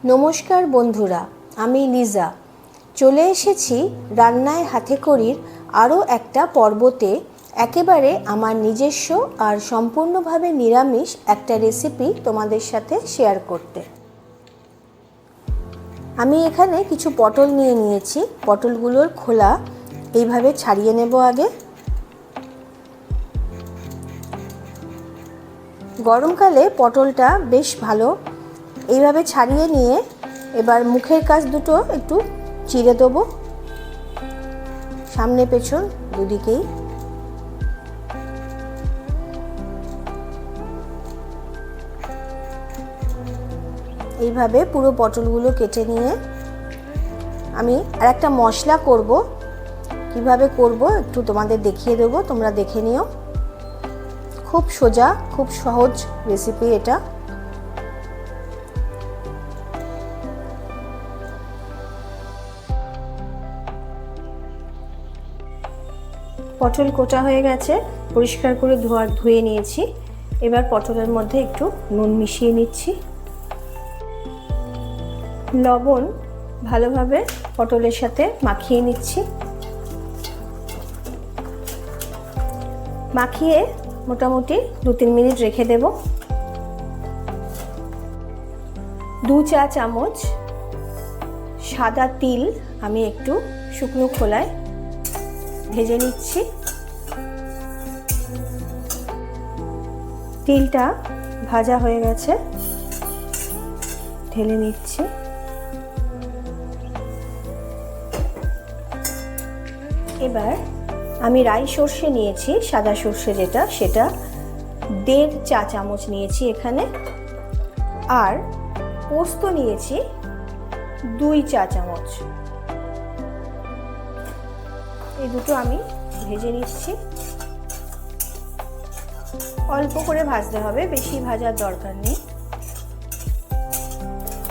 নমস্কার বন্ধুরা, আমি লিজা চলে এসেছি রান্নায় হাতেখড়ির আরও একটা পর্বতে। একেবারে আমার নিজস্ব আর সম্পূর্ণভাবে নিরামিষ একটা রেসিপি তোমাদের সাথে শেয়ার করতে। আমি এখানে কিছু পটল নিয়ে নিয়েছি। পটলগুলোর খোলা এইভাবে ছাড়িয়ে নেব। আগে গরমকালে পটলটা বেশ ভালো এইভাবে ছাড়িয়ে নিয়ে এবার মুখের কাছ দুটো একটু চিড়ে দেবো, সামনে পেছন দুদিকেই। এইভাবে পুরো পটলগুলো কেটে নিয়ে আমি আর একটা মশলা করব। কিভাবে করব একটু তোমাদের দেখিয়ে দেবো, তোমরা দেখে নিও। খুব সোজা, খুব সহজ রেসিপি এটা। পটল কোটা হয়ে গেছে, পরিষ্কার করে ধুয়ে নিয়েছি। এবার পটলের মধ্যে একটু নুন মিশিয়ে নিচ্ছি, লবণ ভালোভাবে পটলের সাথে মাখিয়ে নিচ্ছি। মাখিয়ে মোটামুটি 2-3 মিনিট রেখে দেব। 2 চা চামচ সাদা তিল আমি একটু শুকনো খোলায় ভেজে নিচ্ছি। তিলটা ভাজা হয়ে গেছে, ঢেলে নিচ্ছি। এবার আমি রাই সর্ষে নিয়েছি, সাদা সর্ষে যেটা, সেটা 1.5 চা চামচ নিয়েছি এখানে। আর পোস্ত নিয়েছি 2 চা চামচ। এই দুটো আমি ভেজে নিচ্ছি। অল্প করে ভাজতে হবে, বেশি ভাজার দরকার নেই।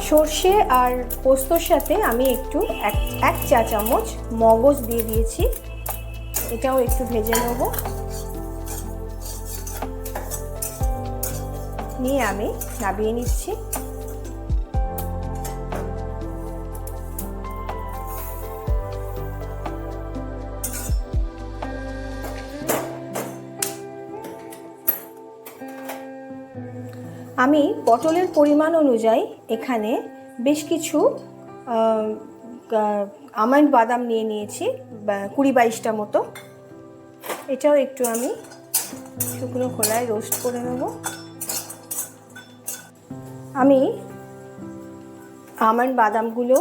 সর্ষে আর পোস্তর সাথে আমি একটু 1 চা চামচ মগজ দিয়ে দিয়েছি, এটাও একটু ভেজে নেব। নিয়ে আমি নামিয়ে নিচ্ছি। আমি পটলের পরিমাণ অনুযায়ী এখানে বেশ কিছু আমন্ড বাদাম নিয়ে নিয়েছি, 20-22টা মতো। এটাও একটু আমি শুকনো খোলায় রোস্ট করে নেব। আমি আমন্ড বাদামগুলো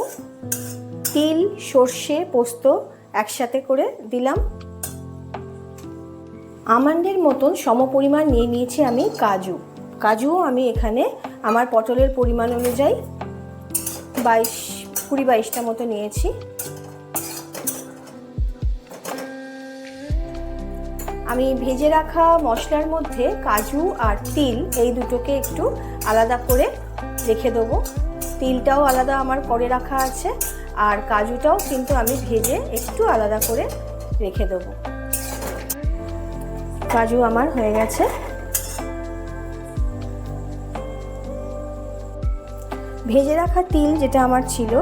তিল, সর্ষে, পোস্ত একসাথে করে দিলাম। আমন্ডের মতন সমপরিমাণ নিয়ে নিয়েছি আমি কাজুও আমি এখানে আমার পটলের পরিমাণ অনুযায়ী 20-22টা মতো নিয়েছি। আমি ভেজে রাখা মশলার মধ্যে কাজু আর তিল এই দুটোকে একটু আলাদা করে রেখে দেবো। তিলটাও আলাদা আমার করে রাখা আছে, আর কাজুটাও কিন্তু আমি ভেজে একটু আলাদা করে রেখে দেবো। কাজু আমার হয়ে গেছে। ভেজে রাখা তিল যেটা আমার ছিল,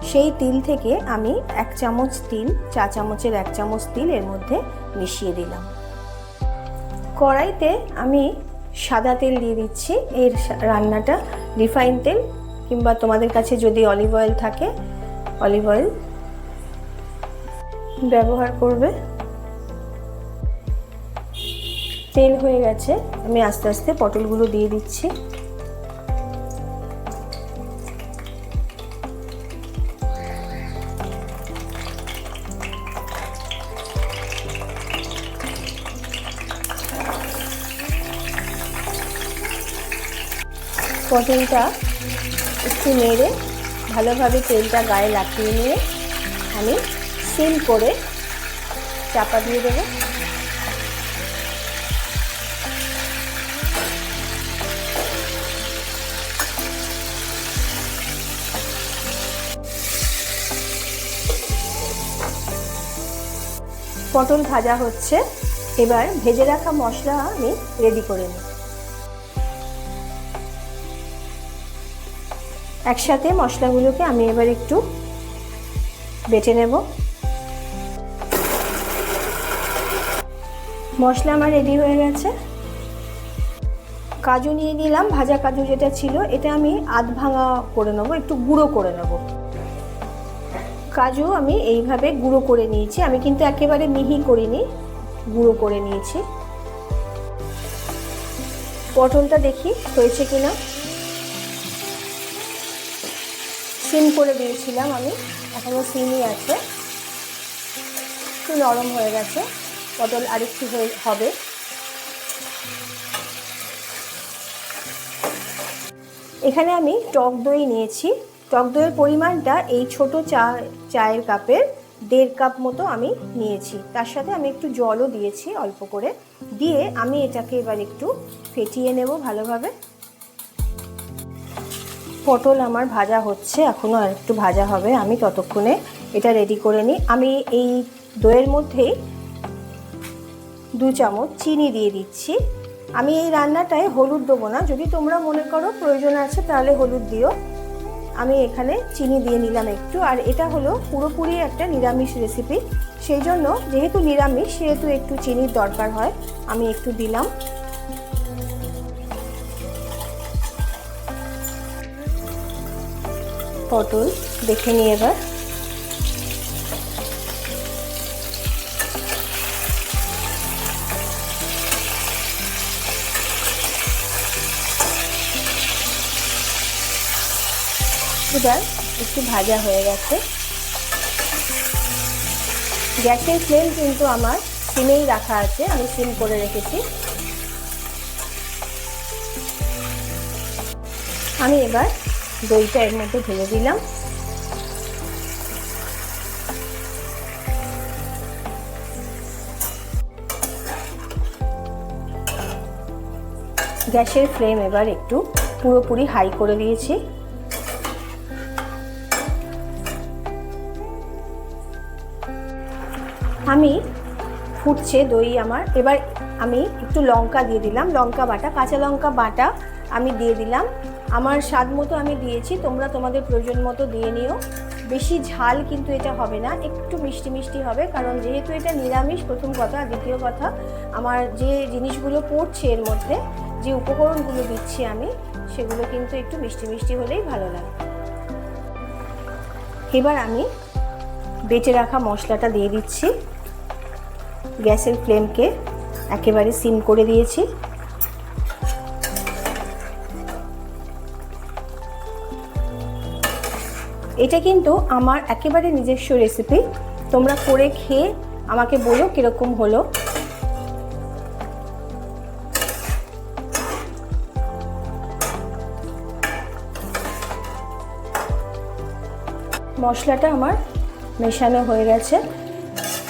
সেই তিল থেকে আমি 1 চামচ তিল, চা চামচের 1 চামচ তিল এর মধ্যে মিশিয়ে দিলাম। কড়াইতে আমি সাদা তেল দিয়ে দিচ্ছি। এর রান্নাটা রিফাইন তেল, কিংবা তোমাদের কাছে যদি অলিভ অয়েল থাকে অলিভ অয়েল ব্যবহার করবে। তেল হয়ে গেছে, আমি আস্তে আস্তে পটলগুলো দিয়ে দিচ্ছি। পটলটা একটু নেড়ে ভালোভাবে তেলটা গায়ে লাগিয়ে নিয়ে আমি সিল করে চাপা দিয়ে দেবো। পটল ভাজা হচ্ছে, এবার ভেজে রাখা মশলা আমি রেডি করে নিই। একসাথে মশলাগুলোকে আমি এবার একটু বেটে নেব। মশলা আমার রেডি হয়ে গেছে। কাজু নিয়ে নিলাম, ভাজা কাজু যেটা ছিল এটা আমি আধ ভাঙা করে নেবো, একটু গুঁড়ো করে নেব। কাজু আমি এইভাবে গুঁড়ো করে নিয়েছি, আমি কিন্তু একেবারে মিহি করিনি, গুঁড়ো করে নিয়েছি। পটলটা দেখি হয়েছে কিনা। সিম করে দিয়েছিলাম আমি, এখনও সিমই আছে, একটু নরম হয়ে গেছে। পটল আরেকটু হবে। এখানে আমি টক দই নিয়েছি। টক দইয়ের পরিমাণটা এই ছোট চায়ের কাপের 1.5 কাপ মতো আমি নিয়েছি। তার সাথে আমি একটু জলও দিয়েছি অল্প করে, দিয়ে আমি এটাকে এবার একটু ফেটিয়ে নেব ভালোভাবে। পটল আমার ভাজা হচ্ছে, এখনও আর একটু ভাজা হবে, আমি ততক্ষণে এটা রেডি করে নিই। আমি এই দইয়ের মধ্যেই 2 চামচ চিনি দিয়ে দিচ্ছি। আমি এই রান্নাটায় হলুদ দেবো না, যদি তোমরা মনে করো প্রয়োজন আছে তাহলে হলুদ দিও। আমি এখানে চিনি দিয়ে নিলাম একটু। আর এটা হলো পুরোপুরি একটা নিরামিষ রেসিপি, সেই জন্য যেহেতু নিরামিষ সেহেতু একটু চিনির দরকার হয়, আমি একটু দিলাম। পটল দেখে নিই এবার। এবার একটু ভাজা হয়ে গেছে। গ্যাসের ফ্লেম কিন্তু আমার সিমেই রাখা আছে, আমি সিম করে রেখেছি। আমি এবার দইটা এর মধ্যে ঢেলে দিলাম। গ্যাসের ফ্লেম এবার একটু পুরোপুরি হাই করে দিয়েছি। আমি ফুটছে দই আমার। এবার আমি একটু লঙ্কা দিয়ে দিলাম, লঙ্কা বাটা, কাঁচা লঙ্কা বাটা আমি দিয়ে দিলাম। আমার স্বাদ মতো আমি দিয়েছি, তোমরা তোমাদের প্রয়োজন মতো দিয়ে নিও। বেশি ঝাল কিন্তু এটা হবে না, একটু মিষ্টি মিষ্টি হবে, কারণ যেহেতু এটা নিরামিষ প্রথম কথা। দ্বিতীয় কথা, আমার যে জিনিসগুলো পড়ছে এর মধ্যে, যে উপকরণগুলো দিচ্ছি আমি, সেগুলো কিন্তু একটু মিষ্টি মিষ্টি হলেই ভালো লাগে। এবার আমি বেটে রাখা মশলাটা দিয়ে দিচ্ছি। গ্যাসের ফ্লেমকে একেবারে সিম করে দিয়েছি। এটা কিন্তু আমার একেবারে নিজস্ব রেসিপি, তোমরা করে খেয়ে আমাকে বলো কীরকম হলো। মশলাটা আমার মেশানো হয়ে গেছে।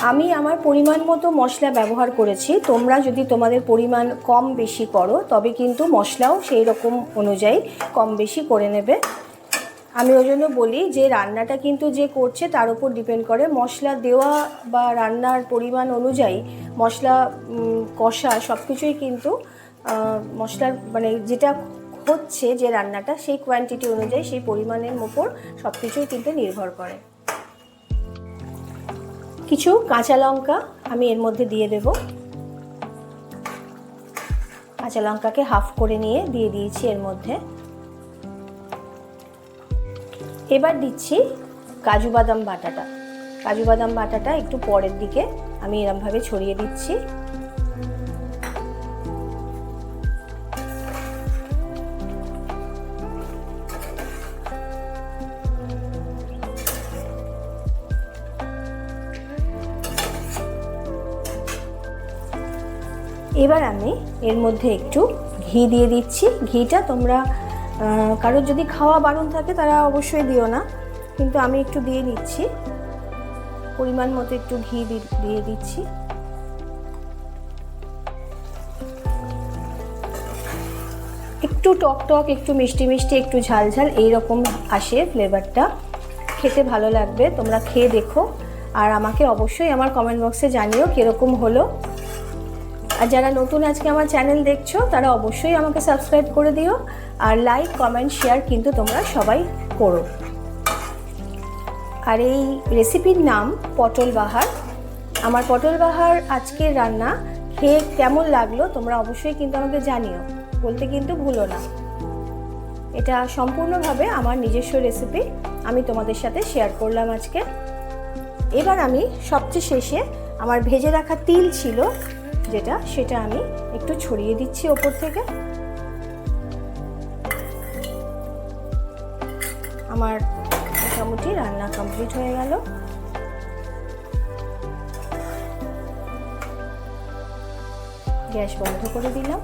আমি আমার পরিমাণ মতো মশলা ব্যবহার করেছি, তোমরা যদি তোমাদের পরিমাণ কম বেশি করো তবে কিন্তু মশলাও সেই রকম অনুযায়ী কম বেশি করে নেবে। আমি ওই জন্য বলি যে রান্নাটা কিন্তু যে করছে তার উপর ডিপেন্ড করে। মশলা দেওয়া বা রান্নার পরিমাণ অনুযায়ী মশলা কষা সব কিছুই কিন্তু মশলার মানে যেটা হচ্ছে যে রান্নাটা, সেই কোয়ান্টিটি অনুযায়ী সেই পরিমাণের উপর সব কিছুই কিন্তু নির্ভর করে। কিছু কাঁচা লঙ্কা আমি এর মধ্যে দিয়ে দেব। কাঁচা লঙ্কাকে হাফ করে নিয়ে দিয়ে দিয়েছি এর মধ্যে। এবার দিচ্ছি কাজু বাদাম বাটাটা। কাজু বাদাম বাটাটা একটু পরের দিকে আমি এরমভাবে ছড়িয়ে দিচ্ছি। এবার আমি এর মধ্যে একটু ঘি দিয়ে দিচ্ছি। ঘিটা তোমরা কারোর যদি খাওয়া বারণ থাকে তারা অবশ্যই দিও না, কিন্তু আমি একটু দিয়ে নিচ্ছি, পরিমাণ মতো একটু ঘি দিয়ে দিচ্ছি। একটু টক টক, একটু মিষ্টি মিষ্টি, একটু ঝাল ঝাল এইরকম আসে ফ্লেভারটা, খেতে ভালো লাগবে। তোমরা খেয়ে দেখো আর আমাকে অবশ্যই আমার কমেন্ট বক্সে জানিও কীরকম হলো। আর যারা নতুন আজকে আমার চ্যানেল দেখছো তারা অবশ্যই আমাকে সাবস্ক্রাইব করে দিও, আর লাইক কমেন্ট শেয়ার কিন্তু তোমরা সবাই করো। আর এই রেসিপির নাম পটল বাহার। আমার পটল বাহার আজকের রান্না খেয়ে কেমন লাগলো তোমরা অবশ্যই কিন্তু আমাকে জানিও, বলতে কিন্তু ভুলো না। এটা সম্পূর্ণভাবে আমার নিজস্ব রেসিপি, আমি তোমাদের সাথে শেয়ার করলাম আজকে। এবার আমি সবচেয়ে শেষে আমার ভেজে রাখা তিল ছিল যেটা, সেটা আমি একটু ছড়িয়ে দিচ্ছি ওপর থেকে। আমার মোটামুটি রান্না কমপ্লিট হয়ে গেল। গ্যাস বন্ধ করে দিলাম।